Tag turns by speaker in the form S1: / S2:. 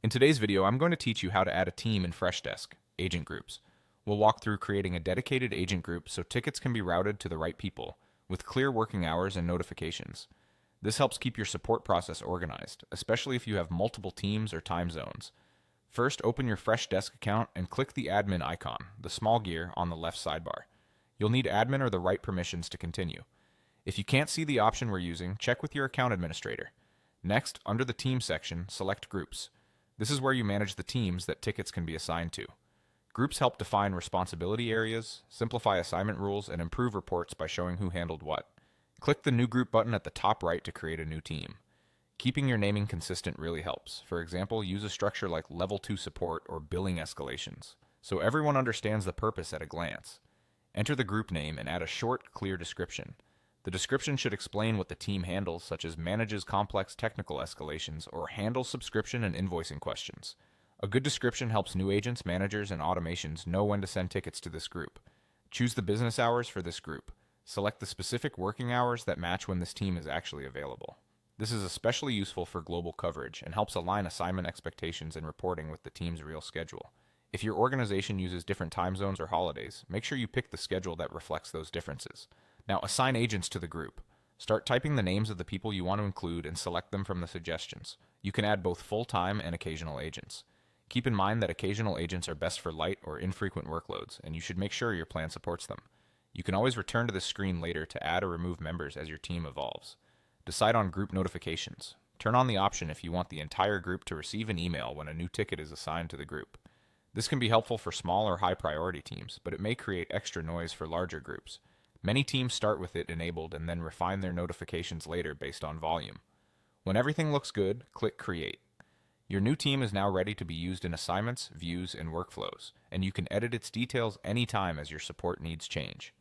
S1: In today's video, I'm going to teach you how to add a team in Freshdesk, agent groups. We'll walk through creating a dedicated agent group so tickets can be routed to the right people, with clear working hours and notifications. This helps keep your support process organized, especially if you have multiple teams or time zones. First, open your Freshdesk account and click the admin icon, the small gear, on the left sidebar. You'll need admin or the right permissions to continue. If you can't see the option we're using, check with your account administrator. Next, under the Team section, select Groups. This is where you manage the teams that tickets can be assigned to. Groups help define responsibility areas, simplify assignment rules, and improve reports by showing who handled what. Click the New Group button at the top right to create a new team. Keeping your naming consistent really helps. For example, use a structure like Level 2 Support or Billing Escalations, so everyone understands the purpose at a glance. Enter the group name and add a short, clear description. The description should explain what the team handles, such as manages complex technical escalations or handles subscription and invoicing questions. A good description helps new agents, managers, and automations know when to send tickets to this group. Choose the business hours for this group. Select the specific working hours that match when this team is actually available. This is especially useful for global coverage and helps align assignment expectations and reporting with the team's real schedule. If your organization uses different time zones or holidays, make sure you pick the schedule that reflects those differences. Now assign agents to the group. Start typing the names of the people you want to include and select them from the suggestions. You can add both full-time and occasional agents. Keep in mind that occasional agents are best for light or infrequent workloads, and you should make sure your plan supports them. You can always return to this screen later to add or remove members as your team evolves. Decide on group notifications. Turn on the option if you want the entire group to receive an email when a new ticket is assigned to the group. This can be helpful for small or high priority teams, but it may create extra noise for larger groups. Many teams start with it enabled and then refine their notifications later based on volume. When everything looks good, click Create. Your new team is now ready to be used in assignments, views, and workflows, and you can edit its details anytime as your support needs change.